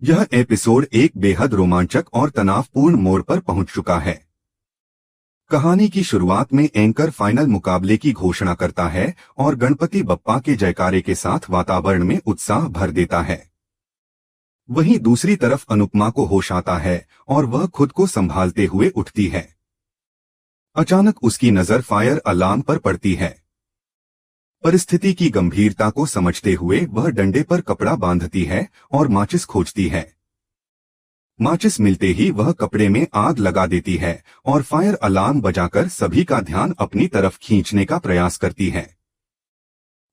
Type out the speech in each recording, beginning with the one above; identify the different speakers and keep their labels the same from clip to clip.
Speaker 1: यह एपिसोड एक बेहद रोमांचक और तनावपूर्ण मोड़ पर पहुंच चुका है। कहानी की शुरुआत में एंकर फाइनल मुकाबले की घोषणा करता है और गणपति बप्पा के जयकारे के साथ वातावरण में उत्साह भर देता है। वहीं दूसरी तरफ अनुपमा को होश आता है और वह खुद को संभालते हुए उठती है। अचानक उसकी नजर फायर अलार्म पर पड़ती है। परिस्थिति की गंभीरता को समझते हुए वह डंडे पर कपड़ा बांधती है और माचिस खोजती है। माचिस मिलते ही वह कपड़े में आग लगा देती है और फायर अलार्म बजाकर सभी का ध्यान अपनी तरफ खींचने का प्रयास करती है।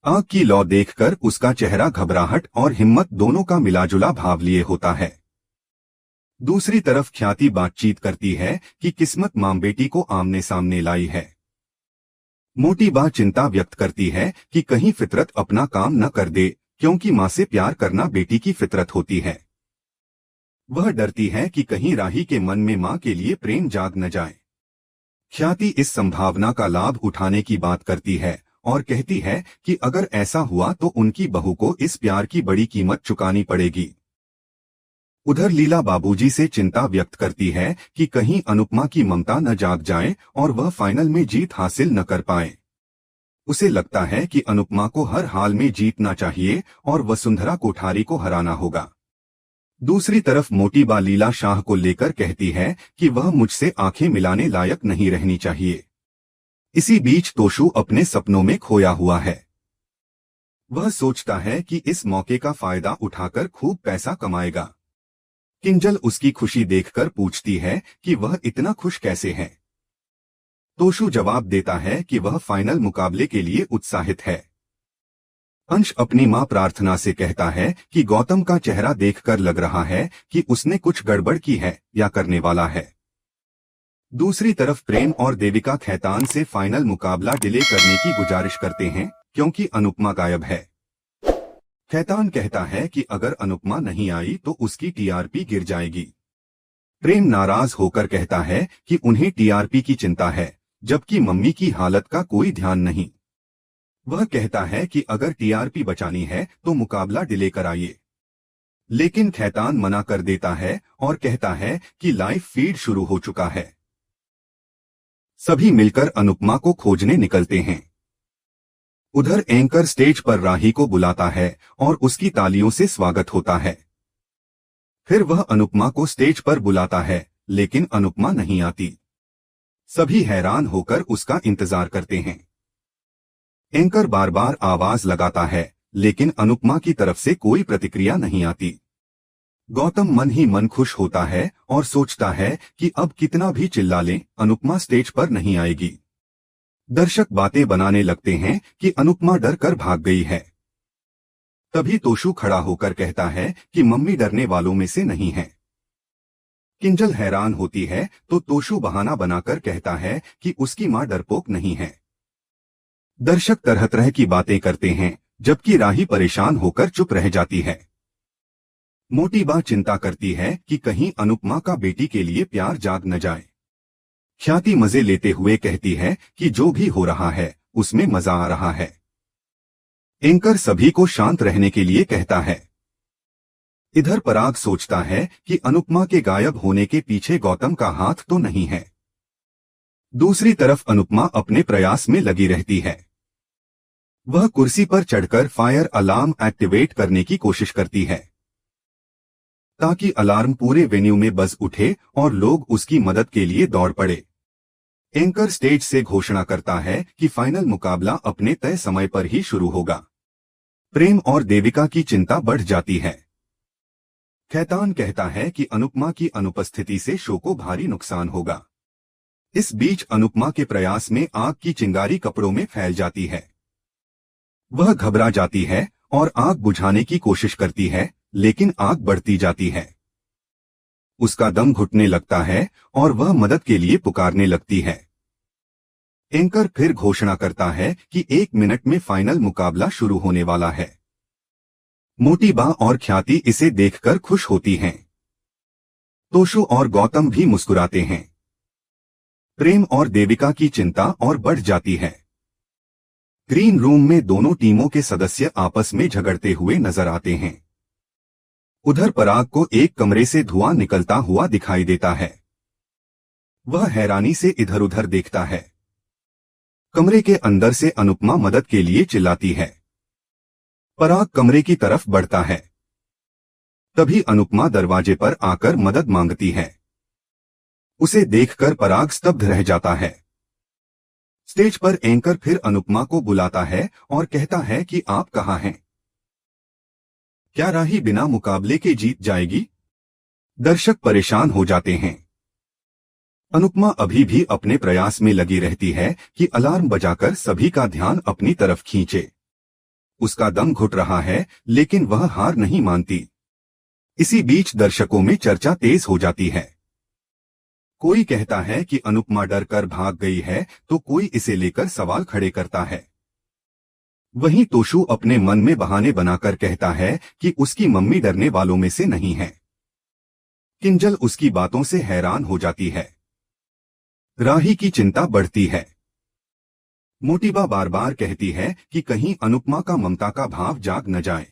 Speaker 1: आग की लौ देखकर उसका चेहरा घबराहट और हिम्मत दोनों का मिलाजुला भाव लिए होता है। दूसरी तरफ ख्याति बातचीत करती है कि किस्मत मां बेटी को आमने सामने लाई है। मोटी बा चिंता व्यक्त करती है कि कहीं फितरत अपना काम न कर दे, क्योंकि मां से प्यार करना बेटी की फितरत होती है। वह डरती है कि कहीं राही के मन में मां के लिए प्रेम जाग न जाए। ख्याति इस संभावना का लाभ उठाने की बात करती है और कहती है कि अगर ऐसा हुआ तो उनकी बहू को इस प्यार की बड़ी कीमत चुकानी पड़ेगी। उधर लीला बाबूजी से चिंता व्यक्त करती है कि कहीं अनुपमा की ममता न जाग जाए और वह फाइनल में जीत हासिल न कर पाए। उसे लगता है कि अनुपमा को हर हाल में जीतना चाहिए और वसुंधरा कोठारी को हराना होगा। दूसरी तरफ मोटी बा लीला शाह को लेकर कहती है कि वह मुझसे आंखें मिलाने लायक नहीं रहनी चाहिए। इसी बीच तोशु अपने सपनों में खोया हुआ है। वह सोचता है कि इस मौके का फायदा उठाकर खूब पैसा कमाएगा। किंजल उसकी खुशी देखकर पूछती है कि वह इतना खुश कैसे है। तोशु जवाब देता है कि वह फाइनल मुकाबले के लिए उत्साहित है। अंश अपनी मां प्रार्थना से कहता है कि गौतम का चेहरा देखकर लग रहा है कि उसने कुछ गड़बड़ की है या करने वाला है। दूसरी तरफ प्रेम और देविका खैतान से फाइनल मुकाबला डिले करने की गुजारिश करते हैं क्योंकि अनुपमा गायब है। खैतान कहता है कि अगर अनुपमा नहीं आई तो उसकी टीआरपी गिर जाएगी। प्रेम नाराज होकर कहता है कि उन्हें टीआरपी की चिंता है, जबकि मम्मी की हालत का कोई ध्यान नहीं। वह कहता है कि अगर टीआरपी बचानी है तो मुकाबला डिले कराइए, लेकिन खैतान मना कर देता है और कहता है कि लाइव फीड शुरू हो चुका है। सभी मिलकर अनुपमा को खोजने निकलते हैं। उधर एंकर स्टेज पर राही को बुलाता है और उसकी तालियों से स्वागत होता है। फिर वह अनुपमा को स्टेज पर बुलाता है, लेकिन अनुपमा नहीं आती। सभी हैरान होकर उसका इंतजार करते हैं। एंकर बार बार आवाज लगाता है, लेकिन अनुपमा की तरफ से कोई प्रतिक्रिया नहीं आती। गौतम मन ही मन खुश होता है और सोचता है कि अब कितना भी चिल्ला लें, अनुपमा स्टेज पर नहीं आएगी। दर्शक बातें बनाने लगते हैं कि अनुपमा डर कर भाग गई है। तभी तोशु खड़ा होकर कहता है कि मम्मी डरने वालों में से नहीं है। किंजल हैरान होती है तो तोशु बहाना बनाकर कहता है कि उसकी मां डरपोक नहीं है। दर्शक तरह तरह की बातें करते हैं, जबकि राही परेशान होकर चुप रह जाती है। मोटी बा चिंता करती है कि कहीं अनुपमा का बेटी के लिए प्यार जाग न जाए। ख्याति मजे लेते हुए कहती है कि जो भी हो रहा है उसमें मजा आ रहा है। एंकर सभी को शांत रहने के लिए कहता है। इधर पराग सोचता है कि अनुपमा के गायब होने के पीछे गौतम का हाथ तो नहीं है। दूसरी तरफ अनुपमा अपने प्रयास में लगी रहती है। वह कुर्सी पर चढ़कर फायर अलार्म एक्टिवेट करने की कोशिश करती है, ताकि अलार्म पूरे वेन्यू में बज उठे और लोग उसकी मदद के लिए दौड़ पड़े। एंकर स्टेज से घोषणा करता है कि फाइनल मुकाबला अपने तय समय पर ही शुरू होगा। प्रेम और देविका की चिंता बढ़ जाती है। खैतान कहता है कि अनुपमा की अनुपस्थिति से शो को भारी नुकसान होगा। इस बीच अनुपमा के प्रयास में आग की चिंगारी कपड़ों में फैल जाती है। वह घबरा जाती है और आग बुझाने की कोशिश करती है, लेकिन आग बढ़ती जाती है। उसका दम घुटने लगता है और वह मदद के लिए पुकारने लगती है। एंकर फिर घोषणा करता है कि 1 मिनट में फाइनल मुकाबला शुरू होने वाला है। मोटी बा और ख्याति इसे देखकर खुश होती हैं। तोशु और गौतम भी मुस्कुराते हैं। प्रेम और देविका की चिंता और बढ़ जाती है। ग्रीन रूम में दोनों टीमों के सदस्य आपस में झगड़ते हुए नजर आते हैं। उधर पराग को एक कमरे से धुआं निकलता हुआ दिखाई देता है। वह हैरानी से इधर उधर देखता है। कमरे के अंदर से अनुपमा मदद के लिए चिल्लाती है। पराग कमरे की तरफ बढ़ता है। तभी अनुपमा दरवाजे पर आकर मदद मांगती है। उसे देखकर पराग स्तब्ध रह जाता है। स्टेज पर एंकर फिर अनुपमा को बुलाता है और कहता है कि आप कहाँ हैं? क्या राही बिना मुकाबले के जीत जाएगी? दर्शक परेशान हो जाते हैं। अनुपमा अभी भी अपने प्रयास में लगी रहती है कि अलार्म बजाकर सभी का ध्यान अपनी तरफ खींचे। उसका दम घुट रहा है, लेकिन वह हार नहीं मानती। इसी बीच दर्शकों में चर्चा तेज हो जाती है। कोई कहता है कि अनुपमा डर कर भाग गई है, तो कोई इसे लेकर सवाल खड़े करता है। वहीं तोशु अपने मन में बहाने बनाकर कहता है कि उसकी मम्मी डरने वालों में से नहीं है। किंजल उसकी बातों से हैरान हो जाती है। राही की चिंता बढ़ती है। मोटीबा बार बार कहती है कि कहीं अनुपमा का ममता का भाव जाग न जाए।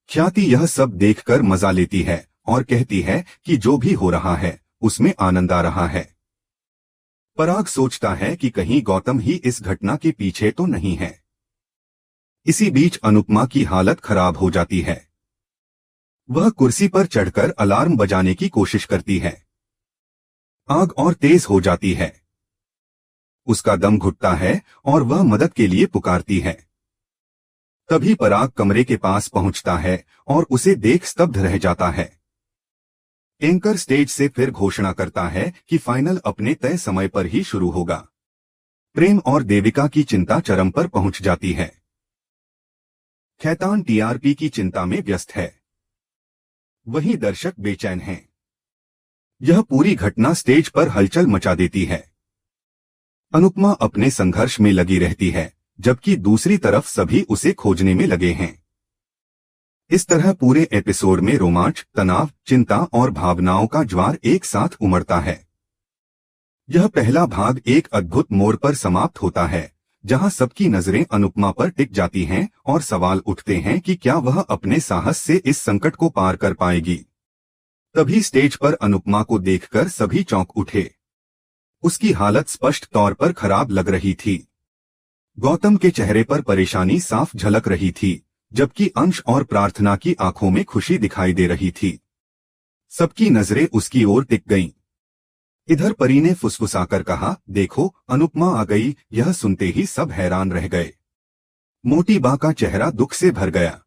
Speaker 1: ख्याति यह सब देखकर मजा लेती है और कहती है कि जो भी हो रहा है उसमें आनंद आ रहा है। पराग सोचता है कि कहीं गौतम ही इस घटना के पीछे तो नहीं है। इसी बीच अनुपमा की हालत खराब हो जाती है। वह कुर्सी पर चढ़कर अलार्म बजाने की कोशिश करती है। आग और तेज हो जाती है। उसका दम घुटता है और वह मदद के लिए पुकारती है। तभी पराग कमरे के पास पहुंचता है और उसे देख स्तब्ध रह जाता है। एंकर स्टेज से फिर घोषणा करता है कि फाइनल अपने तय समय पर ही शुरू होगा। प्रेम और देविका की चिंता चरम पर पहुंच जाती है। खैतान टीआरपी की चिंता में व्यस्त है। वहीं दर्शक बेचैन हैं। यह पूरी घटना स्टेज पर हलचल मचा देती है। अनुपमा अपने संघर्ष में लगी रहती है, जबकि दूसरी तरफ सभी उसे खोजने में लगे हैं। इस तरह पूरे एपिसोड में रोमांच, तनाव, चिंता और भावनाओं का ज्वार एक साथ उमड़ता है। यह पहला भाग एक अद्भुत मोड़ पर समाप्त होता है, जहां सबकी नजरें अनुपमा पर टिक जाती हैं और सवाल उठते हैं कि क्या वह अपने साहस से इस संकट को पार कर पाएगी। तभी स्टेज पर अनुपमा को देखकर सभी चौंक उठे। उसकी हालत स्पष्ट तौर पर खराब लग रही थी। गौतम के चेहरे पर परेशानी साफ झलक रही थी, जबकि अंश और प्रार्थना की आंखों में खुशी दिखाई दे रही थी। सबकी नजरें उसकी ओर टिक गईं। इधर परी ने फुसफुसाकर कहा, देखो अनुपमा आ गई। यह सुनते ही सब हैरान रह गए। मोटी बा का चेहरा दुख से भर गया।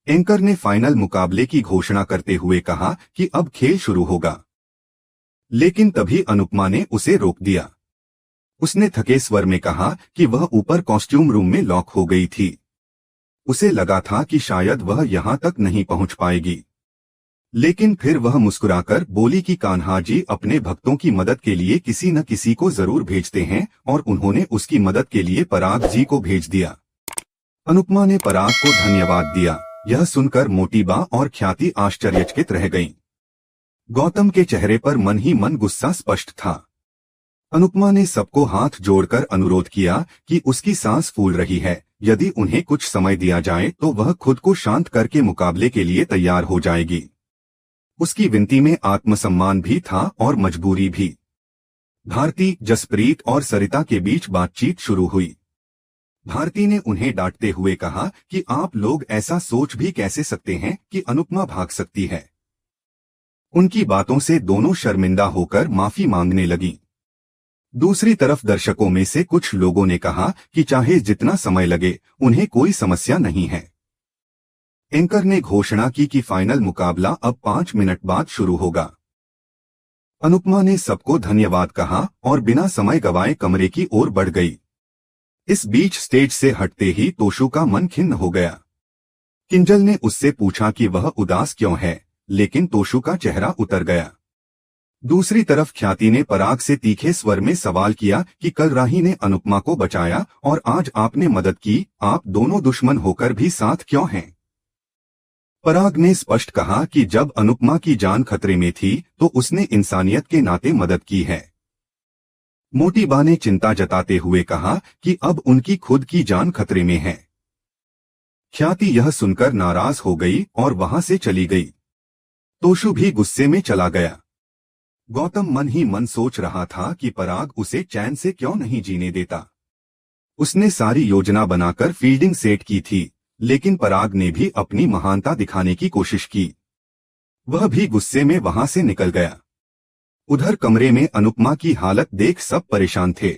Speaker 1: एंकर ने फाइनल मुकाबले की घोषणा करते हुए कहा कि अब खेल शुरू होगा, लेकिन तभी अनुपमा ने उसे रोक दिया। उसने थके स्वर में कहा कि वह ऊपर कॉस्ट्यूम रूम में लॉक हो गई थी। उसे लगा था कि शायद वह यहां तक नहीं पहुंच पाएगी, लेकिन फिर वह मुस्कुराकर बोली कि कान्हा जी अपने भक्तों की मदद के लिए किसी न किसी को जरूर भेजते हैं, और उन्होंने उसकी मदद के लिए पराग जी को भेज दिया। अनुपमा ने पराग को धन्यवाद दिया। यह सुनकर मोटीबा और ख्याति आश्चर्यचकित रह गईं। गौतम के चेहरे पर मन ही मन गुस्सा स्पष्ट था। अनुपमा ने सबको हाथ जोड़कर अनुरोध किया कि उसकी सांस फूल रही है, यदि उन्हें कुछ समय दिया जाए तो वह खुद को शांत करके मुकाबले के लिए तैयार हो जाएगी। उसकी विनती में आत्मसम्मान भी था और मजबूरी भी। भारती, जसप्रीत और सरिता के बीच बातचीत शुरू हुई। भारती ने उन्हें डांटते हुए कहा कि आप लोग ऐसा सोच भी कैसे सकते हैं कि अनुपमा भाग सकती है। उनकी बातों से दोनों शर्मिंदा होकर माफी मांगने लगीं। दूसरी तरफ दर्शकों में से कुछ लोगों ने कहा कि चाहे जितना समय लगे उन्हें कोई समस्या नहीं है। एंकर ने घोषणा की कि फाइनल मुकाबला अब 5 मिनट बाद शुरू होगा। अनुपमा ने सबको धन्यवाद कहा और बिना समय गवाए कमरे की ओर बढ़ गई। इस बीच स्टेज से हटते ही तोशु का मन खिन्न हो गया। किंजल ने उससे पूछा कि वह उदास क्यों है, लेकिन तोशु का चेहरा उतर गया। दूसरी तरफ ख्याति ने पराग से तीखे स्वर में सवाल किया कि कल राही ने अनुपमा को बचाया और आज आपने मदद की, आप दोनों दुश्मन होकर भी साथ क्यों हैं? पराग ने स्पष्ट कहा कि जब अनुपमा की जान खतरे में थी तो उसने इंसानियत के नाते मदद की है। मोटीबा ने चिंता जताते हुए कहा कि अब उनकी खुद की जान खतरे में है। ख्याति यह सुनकर नाराज हो गई और वहां से चली गई। तोशु भी गुस्से में चला गया। गौतम मन ही मन सोच रहा था कि पराग उसे चैन से क्यों नहीं जीने देता। उसने सारी योजना बनाकर फील्डिंग सेट की थी, लेकिन पराग ने भी अपनी महानता दिखाने की कोशिश की। वह भी गुस्से में वहां से निकल गया। उधर कमरे में अनुपमा की हालत देख सब परेशान थे।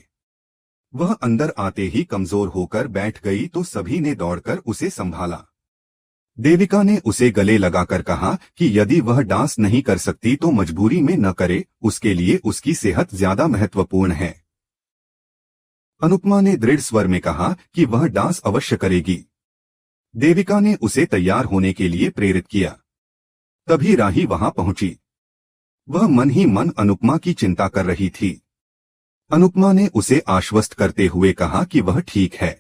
Speaker 1: वह अंदर आते ही कमजोर होकर बैठ गई तो सभी ने दौड़कर उसे संभाला। देविका ने उसे गले लगाकर कहा कि यदि वह डांस नहीं कर सकती तो मजबूरी में न करे, उसके लिए उसकी सेहत ज्यादा महत्वपूर्ण है। अनुपमा ने दृढ़ स्वर में कहा कि वह डांस अवश्य करेगी। देविका ने उसे तैयार होने के लिए प्रेरित किया। तभी राही वहां पहुंची। वह मन ही मन अनुपमा की चिंता कर रही थी। अनुपमा ने उसे आश्वस्त करते हुए कहा कि वह ठीक है।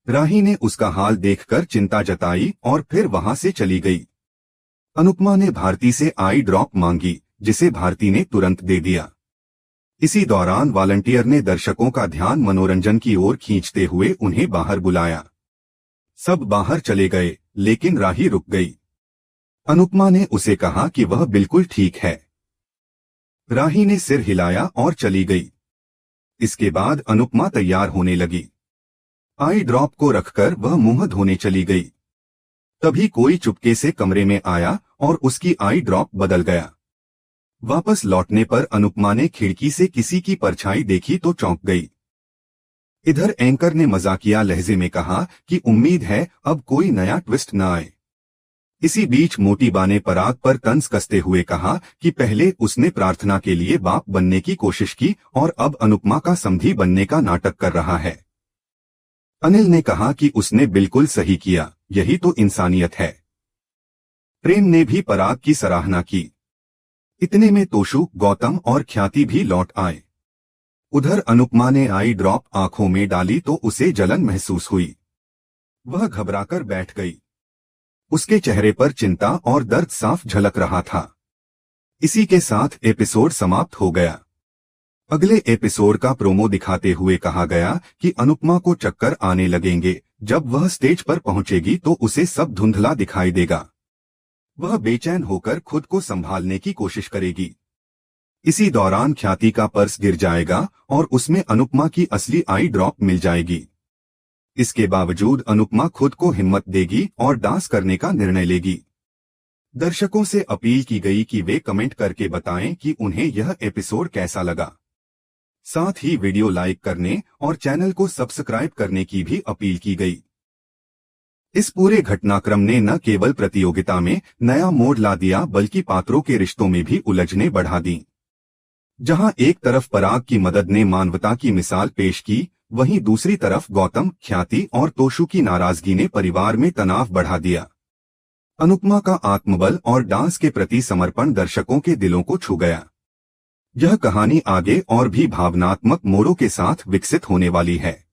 Speaker 1: राही ने उसका हाल देखकर चिंता जताई और फिर वहां से चली गई। अनुपमा ने भारती से आई ड्रॉप मांगी, जिसे भारती ने तुरंत दे दिया। इसी दौरान वॉलंटियर ने दर्शकों का ध्यान मनोरंजन की ओर खींचते हुए उन्हें बाहर बुलाया। सब बाहर चले गए, लेकिन राही रुक गई। अनुपमा ने उसे कहा कि वह बिल्कुल ठीक है। राही ने सिर हिलाया और चली गई। इसके बाद अनुपमा तैयार होने लगी। आई ड्रॉप को रखकर वह मुंह धोने चली गई। तभी कोई चुपके से कमरे में आया और उसकी आई ड्रॉप बदल गया। वापस लौटने पर अनुपमा ने खिड़की से किसी की परछाई देखी तो चौंक गई। इधर एंकर ने मजाकिया लहजे में कहा कि उम्मीद है अब कोई नया ट्विस्ट न आए। इसी बीच मोटी बा ने पराग पर तंज कसते हुए कहा कि पहले उसने प्रार्थना के लिए बाप बनने की कोशिश की और अब अनुपमा का समधी बनने का नाटक कर रहा है। अनिल ने कहा कि उसने बिल्कुल सही किया, यही तो इंसानियत है। प्रेम ने भी पराग की सराहना की। इतने में तोशु, गौतम और ख्याति भी लौट आए। उधर अनुपमा ने आई ड्रॉप आंखों में डाली तो उसे जलन महसूस हुई। वह घबराकर बैठ गई। उसके चेहरे पर चिंता और दर्द साफ झलक रहा था। इसी के साथ एपिसोड समाप्त हो गया। अगले एपिसोड का प्रोमो दिखाते हुए कहा गया कि अनुपमा को चक्कर आने लगेंगे। जब वह स्टेज पर पहुंचेगी तो उसे सब धुंधला दिखाई देगा। वह बेचैन होकर खुद को संभालने की कोशिश करेगी। इसी दौरान ख्याति का पर्स गिर जाएगा और उसमें अनुपमा की असली आई ड्रॉप मिल जाएगी। इसके बावजूद अनुपमा खुद को हिम्मत देगी और डांस करने का निर्णय लेगी। दर्शकों से अपील की गई कि वे कमेंट करके बताएं कि उन्हें यह एपिसोड कैसा लगा। साथ ही वीडियो लाइक करने और चैनल को सब्सक्राइब करने की भी अपील की गई। इस पूरे घटनाक्रम ने न केवल प्रतियोगिता में नया मोड़ ला दिया बल्कि पात्रों के रिश्तों में भी उलझनें बढ़ा दी। जहां एक तरफ पराग की मदद ने मानवता की मिसाल पेश की, वहीं दूसरी तरफ गौतम, ख्याति और तोशु की नाराजगी ने परिवार में तनाव बढ़ा दिया। अनुपमा का आत्मबल और डांस के प्रति समर्पण दर्शकों के दिलों को छू गया। यह कहानी आगे और भी भावनात्मक मोड़ों के साथ विकसित होने वाली है।